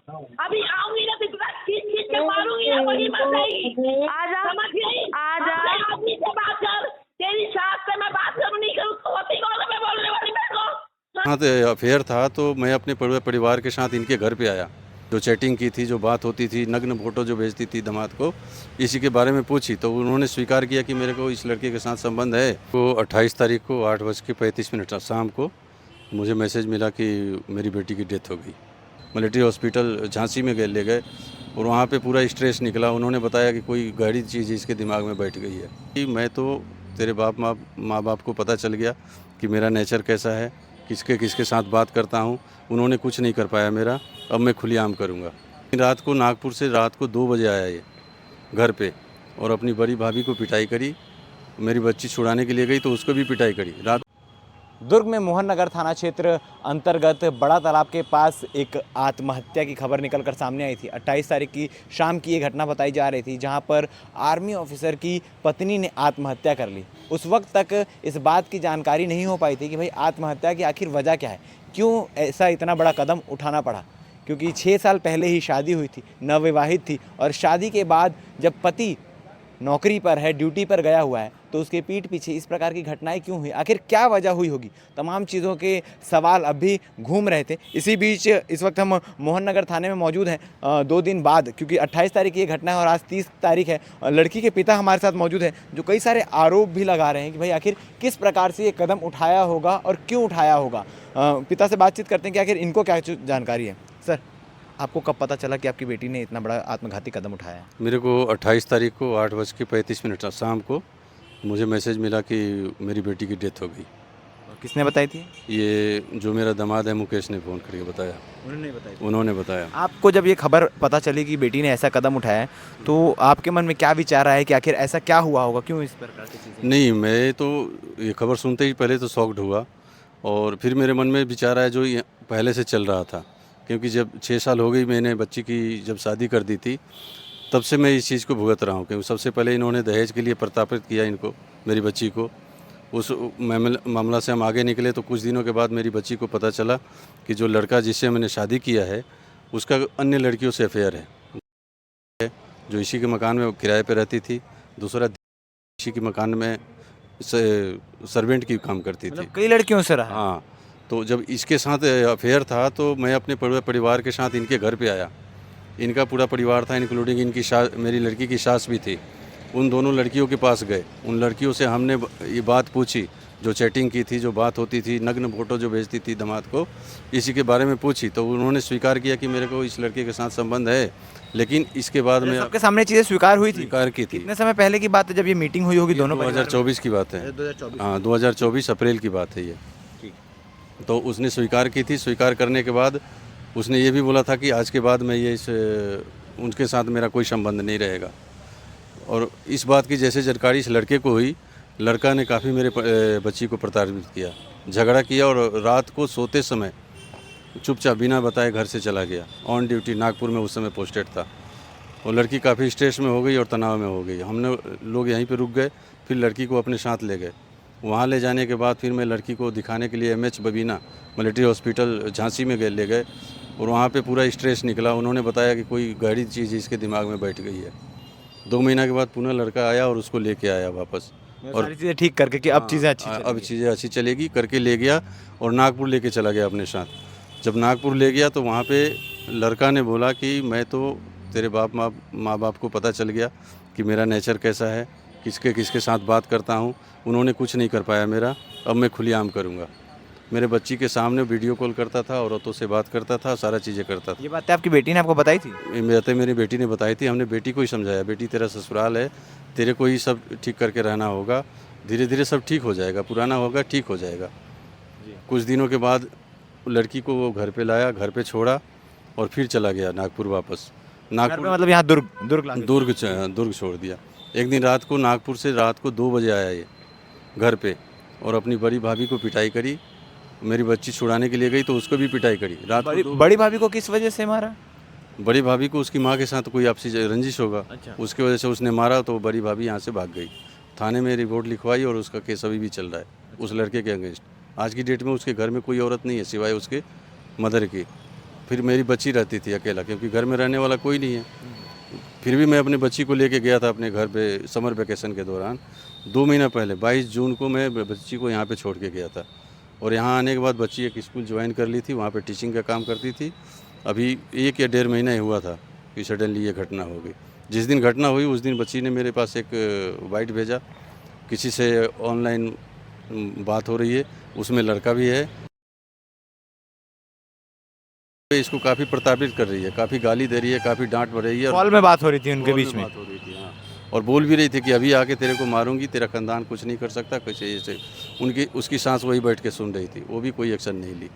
अभी आऊंगी ना तो इतना खींच खींच के मारूंगी ना, वही मर जाएगी। आजा समझ गई? आजा अपने आदमी से बात कर, तेरी सास से मैं बात करूँ नहीं करूँ तो होती कौन है मैं बोलने वाली मेरे को। हाँ, तो अफेयर था तो मैं अपने परिवार के साथ इनके घर पे आया। जो चैटिंग की थी, जो बात होती थी, नग्न फोटो जो भेजती थी दामाद को, इसी के बारे में पूछी तो उन्होंने स्वीकार किया कि मेरे को इस लड़के के साथ संबंध है। तो 28 तारीख को 8:35 शाम को मुझे मैसेज मिला कि मेरी बेटी की डेथ हो गई। मिलिट्री हॉस्पिटल झांसी में ले गए और वहाँ पे पूरा स्ट्रेस निकला। उन्होंने बताया कि कोई गहरी चीज़ इसके दिमाग में बैठ गई है कि मैं तो तेरे माँ बाप को पता चल गया कि मेरा नेचर कैसा है, किसके किसके साथ बात करता हूँ। उन्होंने कुछ नहीं कर पाया मेरा, अब मैं खुलेआम करूँगा। रात को नागपुर से रात को 2 बजे आया ये घर पे और अपनी बड़ी भाभी को पिटाई करी। मेरी बच्ची छुड़ाने के लिए गई तो उसको भी पिटाई करी। रात दुर्ग में मोहन नगर थाना क्षेत्र अंतर्गत बड़ा तालाब के पास एक आत्महत्या की खबर निकलकर सामने आई थी। 28 तारीख की शाम की ये घटना बताई जा रही थी, जहां पर आर्मी ऑफिसर की पत्नी ने आत्महत्या कर ली। उस वक्त तक इस बात की जानकारी नहीं हो पाई थी कि भाई आत्महत्या की आखिर वजह क्या है, क्यों ऐसा इतना बड़ा कदम उठाना पड़ा। क्योंकि 6 साल पहले ही शादी हुई थी, नवविवाहित थी, और शादी के बाद जब पति नौकरी पर है, ड्यूटी पर गया हुआ है, तो उसके पीठ पीछे इस प्रकार की घटनाएं क्यों हुई, आखिर क्या वजह हुई होगी, तमाम चीज़ों के सवाल अब भी घूम रहे थे। इसी बीच इस वक्त हम मोहन नगर थाने में मौजूद हैं 2 दिन बाद, क्योंकि 28 तारीख की ये घटना है और आज 30 तारीख है। लड़की के पिता हमारे साथ मौजूद हैं, जो कई सारे आरोप भी लगा रहे हैं कि भाई आखिर किस प्रकार से ये कदम उठाया होगा और क्यों उठाया होगा। पिता से बातचीत करते हैं कि आखिर इनको क्या जानकारी है। सर, आपको कब पता चला कि आपकी बेटी ने इतना बड़ा आत्मघाती कदम उठाया है? मेरे को 28 तारीख को 8:35 शाम को मुझे मैसेज मिला कि मेरी बेटी की डेथ हो गई। किसने बताई थी? ये जो मेरा दामाद है मुकेश ने फ़ोन करके बताया। उन्होंने बताया। आपको जब ये खबर पता चली कि बेटी ने ऐसा कदम उठाया है, तो आपके मन में क्या विचार आया कि आखिर ऐसा क्या हुआ होगा, क्यों इस प्रकार की चीज़ें? नहीं, मैं तो ये खबर सुनते ही पहले तो शॉक्ड हुआ और फिर मेरे मन में विचार आया जो ये पहले से चल रहा था। क्योंकि जब 6 साल हो गई मैंने बच्ची की जब शादी कर दी थी, तब से मैं इस चीज़ को भुगत रहा हूँ। क्योंकि सबसे पहले इन्होंने दहेज के लिए प्रताड़ित किया इनको, मेरी बच्ची को। उस मामला से हम आगे निकले तो कुछ दिनों के बाद मेरी बच्ची को पता चला कि जो लड़का जिससे मैंने शादी किया है उसका अन्य लड़कियों से अफेयर है, जो इसी के मकान में किराए पे रहती थी। दूसरा इसी के मकान में सर्वेंट की काम करती थी। कई लड़कियों से रहा? हाँ, तो जब इसके साथ अफेयर था तो मैं अपने परिवार के साथ इनके घर पे आया। इनका पूरा परिवार था, इंक्लूडिंग इनकी मेरी लड़की की सास भी थी। उन दोनों लड़कियों के पास गए, उन लड़कियों से हमने ये बात पूछी, जो चैटिंग की थी, जो बात होती थी, नग्न फोटो जो भेजती थी दामाद को, इसी के बारे में पूछी तो उन्होंने स्वीकार किया कि मेरे को इस लड़के के साथ संबंध है। लेकिन इसके बाद में सबके सामने चीज़ें स्वीकार हुई थी? स्वीकार की थी। कितने समय पहले की बात है जब ये मीटिंग हुई होगी दोनों? 2024 की बात है। 2024। हाँ, 2024 अप्रैल की बात है ये। तो उसने स्वीकार की थी। स्वीकार करने के बाद उसने ये भी बोला था कि आज के बाद मैं उनके साथ मेरा कोई संबंध नहीं रहेगा। और इस बात की जैसे जानकारी इस लड़के को हुई, लड़का ने काफ़ी मेरे बच्ची को प्रताड़ित किया, झगड़ा किया और रात को सोते समय चुपचाप बिना बताए घर से चला गया। ऑन ड्यूटी नागपुर में उस समय पोस्टेड था। और लड़की काफ़ी स्ट्रेस में हो गई और तनाव में हो गई। हमने लोग यहीं पे रुक गए, फिर लड़की को अपने साथ ले गए। वहाँ ले जाने के बाद फिर मैं लड़की को दिखाने के लिए MH Babina military hospital Jhansi में ले गए और वहाँ पे पूरा स्ट्रेस निकला। उन्होंने बताया कि कोई गहरी चीज़ इसके दिमाग में बैठ गई है। 2 महीना के बाद पुनः लड़का आया और उसको लेके आया वापस, और सारी चीज़ें ठीक करके कि अब चीज़ें अच्छी चलेंगी। अब चीज़ें अच्छी चलेगी करके ले गया और नागपुर लेके चला गया अपने साथ। जब नागपुर ले गया तो वहाँ पे लड़का ने बोला कि मैं तो तेरे माँ बाप को पता चल गया कि मेरा नेचर कैसा है, किसके किसके साथ बात करता हूँ। उन्होंने कुछ नहीं कर पाया मेरा, अब मैं खुलेआम करूँगा। मेरे बच्ची के सामने वीडियो कॉल करता था, औरतों से बात करता था, सारा चीज़ें करता था। ये बातें आपकी बेटी ने आपको बताई थी? मेरी बेटी ने बताई थी। हमने बेटी को ही समझाया, बेटी तेरा ससुराल है, तेरे को ही सब ठीक करके रहना होगा, धीरे धीरे सब ठीक हो जाएगा, पुराना होगा ठीक हो जाएगा। कुछ दिनों के बाद लड़की को वो घर पे लाया, घर पे छोड़ा और फिर चला गया नागपुर वापस। नागपुर मतलब यहाँ दुर्ग छोड़ दिया। एक दिन रात को नागपुर से रात को 2 बजे आया ये घर पे और अपनी बड़ी भाभी को पिटाई करी। मेरी बच्ची छुड़ाने के लिए गई तो उसको भी पिटाई करी। रात को बड़ी भाभी को किस वजह से मारा? बड़ी भाभी को उसकी माँ के साथ कोई आपसी रंजिश होगा। अच्छा। उसकी वजह से उसने मारा तो बड़ी भाभी यहाँ से भाग गई। थाने में रिपोर्ट लिखवाई और उसका केस अभी भी चल रहा है उस लड़के के अगेंस्ट। आज की डेट में उसके घर में कोई औरत नहीं है सिवाय उसके मदर की। फिर मेरी बच्ची रहती थी अकेला, क्योंकि घर में रहने वाला कोई नहीं है। फिर भी मैं अपनी बच्ची को लेके गया था अपने घर पे समर वेकेशन के दौरान। 2 महीना पहले 22 जून को मैं बच्ची को यहाँ पे छोड़ के गया था, और यहाँ आने के बाद बच्ची एक स्कूल ज्वाइन कर ली थी, वहाँ पे टीचिंग का काम करती थी। अभी 1 या 1.5 महीना ही हुआ था कि सडनली ये घटना हो गई। जिस दिन घटना हुई उस दिन बच्ची ने मेरे पास एक वाइट भेजा, किसी से ऑनलाइन बात हो रही है, उसमें लड़का भी है। इसको काफ़ी प्रताड़ित कर रही है, काफ़ी गाली दे रही है, काफ़ी डांट पड़ रही है। कॉल में बात हो रही थी उनके कॉल बीच में। बात हो रही थी, हाँ। और बोल भी रही थी कि अभी आके तेरे को मारूंगी, तेरा खानदान कुछ नहीं कर सकता, कुछ ऐसे। उसकी सांस वही बैठ के सुन रही थी, वो भी कोई एक्शन नहीं ली।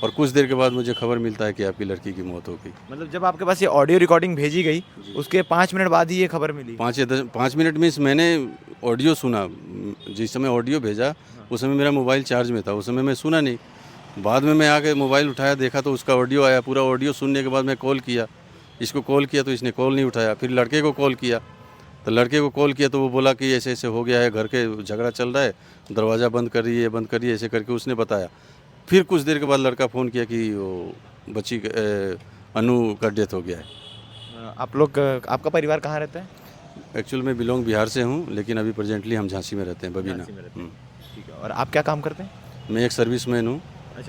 और कुछ देर के बाद मुझे खबर मिलता है कि आपकी लड़की की मौत हो गई। मतलब जब आपके पास ये ऑडियो रिकॉर्डिंग भेजी गई उसके 5 मिनट बाद ही ये खबर मिली। 5 मिनट मीन्स मैंने ऑडियो सुना, जिस समय ऑडियो भेजा उस समय मेरा मोबाइल चार्ज में था, उस समय मैं सुना नहीं। बाद में मैं आके मोबाइल उठाया, देखा तो उसका ऑडियो आया। पूरा ऑडियो सुनने के बाद मैं कॉल किया, इसको कॉल किया तो इसने कॉल नहीं उठाया। फिर लड़के को कॉल किया, तो लड़के को कॉल किया तो वो बोला कि ऐसे ऐसे हो गया है, घर के झगड़ा चल रहा है, दरवाज़ा बंद कर रही है, ऐसे करके उसने बताया। फिर कुछ देर के बाद लड़का फ़ोन किया कि वो बच्ची अनु का डेथ हो गया है। आप लोग, आपका परिवार कहाँ रहता है? एक्चुअल में बिलोंग बिहार से हूँ, लेकिन अभी प्रेजेंटली हम झांसी में रहते हैं, बबीना। ठीक है। और आप क्या काम करते हैं? मैं एक सर्विसमैन हूँ,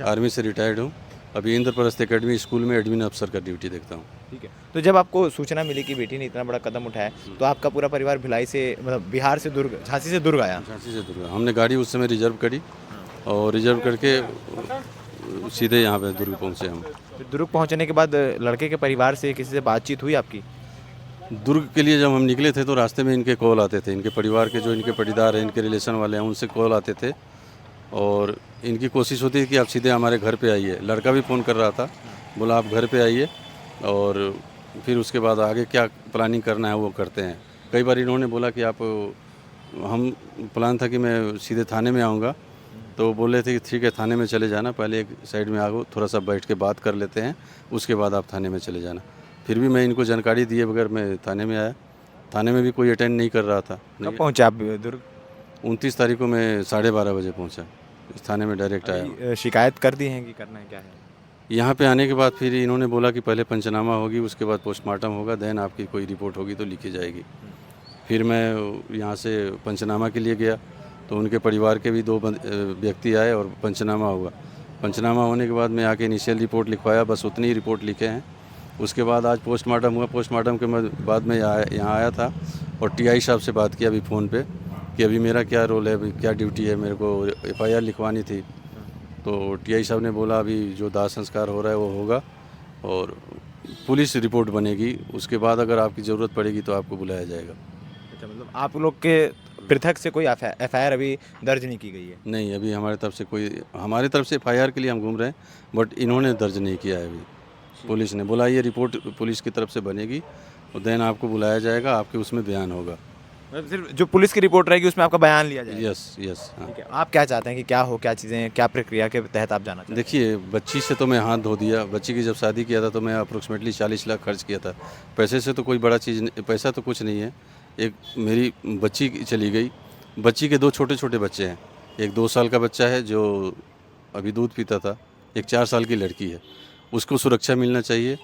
आर्मी से रिटायर्ड हूँ। अभी इंद्रप्रस्थ एकेडमी स्कूल में एडमिन अफसर का ड्यूटी देखता हूँ। ठीक है। तो जब आपको सूचना मिली कि बेटी ने इतना बड़ा कदम उठाया, तो आपका पूरा परिवार भिलाई से, मतलब बिहार से दुर्ग, झांसी से दुर्ग आया? झांसी से दुर्ग। हमने गाड़ी उस समय रिजर्व करी और रिजर्व करके सीधे यहाँ पे दुर्ग पहुँचे हम। फिर दुर्ग पहुंचने के बाद लड़के के परिवार से किसी से बातचीत हुई आपकी? दुर्ग के लिए जब हम निकले थे तो रास्ते में इनके कॉल आते थे, इनके परिवार के जो इनके पटीदार हैं, इनके रिलेशन वाले हैं, उनसे कॉल आते थे। और इनकी कोशिश होती थी कि आप सीधे हमारे घर पे आइए। लड़का भी फ़ोन कर रहा था, बोला आप घर पे आइए और फिर उसके बाद आगे क्या प्लानिंग करना है वो करते हैं। कई बार इन्होंने बोला कि आप, हम प्लान था कि मैं सीधे थाने में आऊँगा, तो बोले थे कि ठीक है थाने में चले जाना, पहले एक साइड में आओ, थोड़ा सा बैठ के बात कर लेते हैं, उसके बाद आप थाने में चले जाना। फिर भी मैं इनको जानकारी दिए बगैर मैं थाने में आया। थाने में भी कोई अटेंड नहीं कर रहा था। कब पहुंचे आप दुर्ग? 29 तारीख को मैं 12:30 बजे पहुंचा, इस थाने में डायरेक्ट आया। शिकायत कर दी है कि करना है, क्या है? यहाँ पे आने के बाद फिर इन्होंने बोला कि पहले पंचनामा होगी, उसके बाद पोस्टमार्टम होगा, देन आपकी कोई रिपोर्ट होगी तो लिखी जाएगी। फिर मैं यहाँ से पंचनामा के लिए गया, तो उनके परिवार के भी 2 व्यक्ति आए और पंचनामा हुआ। पंचनामा होने के बाद मैं आके इनिशियल रिपोर्ट लिखवाया, बस उतनी ही रिपोर्ट लिखे हैं। उसके बाद आज पोस्टमार्टम हुआ। पोस्टमार्टम के बाद मैं यहाँ आया था और टीआई साहब से बात किया अभी फ़ोन पे कि अभी मेरा क्या रोल है, अभी क्या ड्यूटी है, मेरे को एफआईआर लिखवानी थी। तो टीआई साहब ने बोला अभी जो दाह संस्कार हो रहा है वो होगा और पुलिस रिपोर्ट बनेगी, उसके बाद अगर आपकी ज़रूरत पड़ेगी तो आपको बुलाया जाएगा। अच्छा, मतलब आप लोग के पृथक से कोई एफआईआर अभी दर्ज नहीं की गई है? नहीं, अभी हमारी तरफ से एफआईआर के लिए हम घूम रहे हैं, बट इन्होंने दर्ज नहीं किया है अभी। पुलिस ने बोला ये रिपोर्ट पुलिस की तरफ से बनेगी और देन आपको बुलाया जाएगा, आपके उसमें बयान होगा। मतलब सिर्फ जो पुलिस की रिपोर्ट रहेगी उसमें आपका बयान लिया जाएगा? यस हाँ। ठीक है। आप क्या चाहते हैं कि क्या हो, क्या चीज़ें, क्या प्रक्रिया के तहत आप जाना चाहते हैं? देखिए, बच्ची से तो मैं हाथ धो दिया। बच्ची की जब शादी किया था तो मैं अप्रोक्सीमेटली 40 लाख खर्च किया था। पैसे से तो कोई बड़ा चीज़ नहीं, पैसा तो कुछ नहीं है। एक मेरी बच्ची चली गई। बच्ची के 2 छोटे छोटे बच्चे हैं। एक 2 साल का बच्चा है जो अभी दूध पीता था, एक 4 साल की लड़की है। उसको सुरक्षा मिलना चाहिए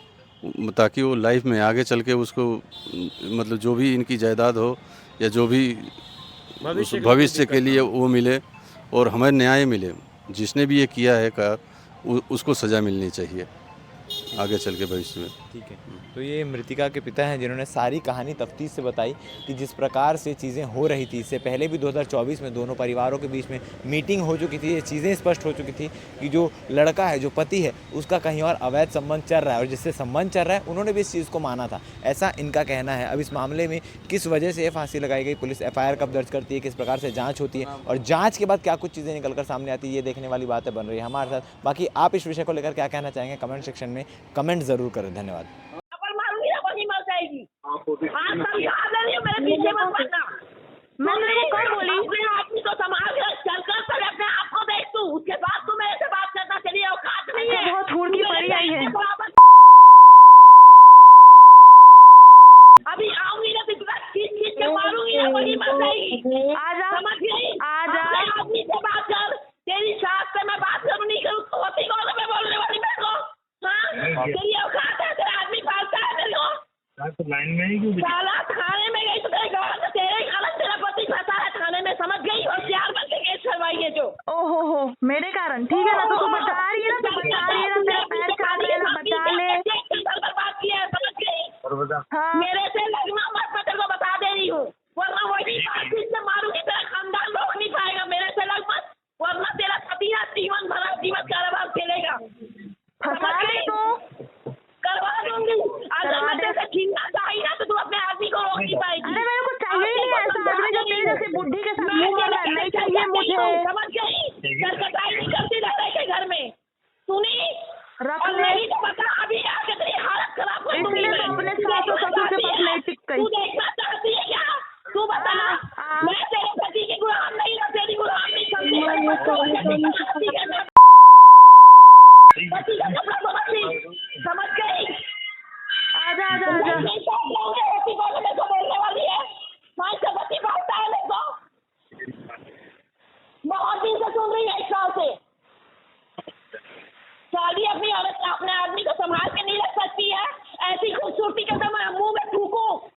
ताकि वो लाइफ में आगे चल के उसको, मतलब जो भी इनकी जायदाद हो या जो भी भविष्य के लिए वो मिले और हमें न्याय मिले। जिसने भी ये किया है उसको सज़ा मिलनी चाहिए आगे चल के भविष्य में। ठीक है। तो ये मृतिका के पिता हैं जिन्होंने सारी कहानी तफ्तीश से बताई कि जिस प्रकार से चीज़ें हो रही थी, इससे पहले भी 2024 में दोनों परिवारों के बीच में मीटिंग हो चुकी थी। ये चीज़ें स्पष्ट हो चुकी थी कि जो लड़का है, जो पति है, उसका कहीं और अवैध संबंध चल रहा है और जिससे संबंध चल रहा है उन्होंने भी इस चीज़ को माना था, ऐसा इनका कहना है। अब इस मामले में किस वजह से फांसी लगाई गई, पुलिस एफआईआर कब दर्ज करती है, किस प्रकार से जाँच होती है और जाँच के बाद क्या कुछ चीज़ें निकल कर सामने आती है, ये देखने वाली बातें बन रही है हमारे साथ। बाकी आप इस विषय को लेकर क्या कहना चाहेंगे कमेंट सेक्शन में कमेंट ज़रूर करें। धन्यवाद। मारूंगी ना, वही मर जाएगी। हाँ, समझा दे रही हूँ, मेरे पीछे मत पड़ना। मैं तेरे को कौन बोली? अपने आदमी को संभाल कर चलकर पहले अपने आप को देख तू, उसके बाद तू मेरे से बात करना। चलिए औकात नहीं है, बहुत हूड़ की परी आई है। अभी आऊंगी ना, खींच के मारूंगी ना, वही मर जाएगी। आजा, समझ गई? आजा। अपने आदमी से बात कर। तेरी सास से मैं बात करूँ नहीं करूँ, होती कौन है मैं बोलने वाली मेरे को? हाँ? लाइन में ही क्यों? साला थाने में गई तो तेरे कारण तेरा पति फंसा है थाने में, समझ गई? होशियार बन के केस करवाइए जो। ओहो मेरे कारण, ठीक है ना, तो तू बचा रही है ना, तो बचा रही है ना, तेरा पैर काट रहे ना, बचा ले। बर्बाद किया है, समझ गई? हाँ मेरे से लगना मत, मैं तेरे को बता दे रही हूँ, वरना वही बातचीत से मारूंगी, तेरा खानदान रोक नहीं पाएगा। मेरे से लग मत, वरना तेरा सतीना जीवन भरा जीवन कारोबार खेलेगा। फंसा दे तू, करवा दूंगी। अगर मैं तेरे से छीनना चाहिए ना तो तू अपने आदमी को रोक नहीं पाएगी। अरे मेरे को चाहिए ही नहीं ऐसा आदमी जो तेरे जैसे बुढ़ी के साथ मुंह मारा, नहीं चाहिए मुझे। समझ गई? सरकटाई नहीं करती रह के घर में, सुनी? रख और ले। मेरी तो बता, अभी आके तेरी हालत खराब कर दूंगी इसलिए तो अपने सास और ससुर के पास नहीं टिक गई। तू देखना चाहती है क्या? तू बता। मैं तेरे पति की गुलाम नहीं हूँ, तेरी गुलाम नहीं समझती। पति का कपड़ा समझती, समझ गई? आजा आजा आजा। पति को मेरे को बोलने वाली है, माँ से पति बोलता है मेरे को, बहुत दिन से सुन रही है 1 साल से। शादी अपनी औरत का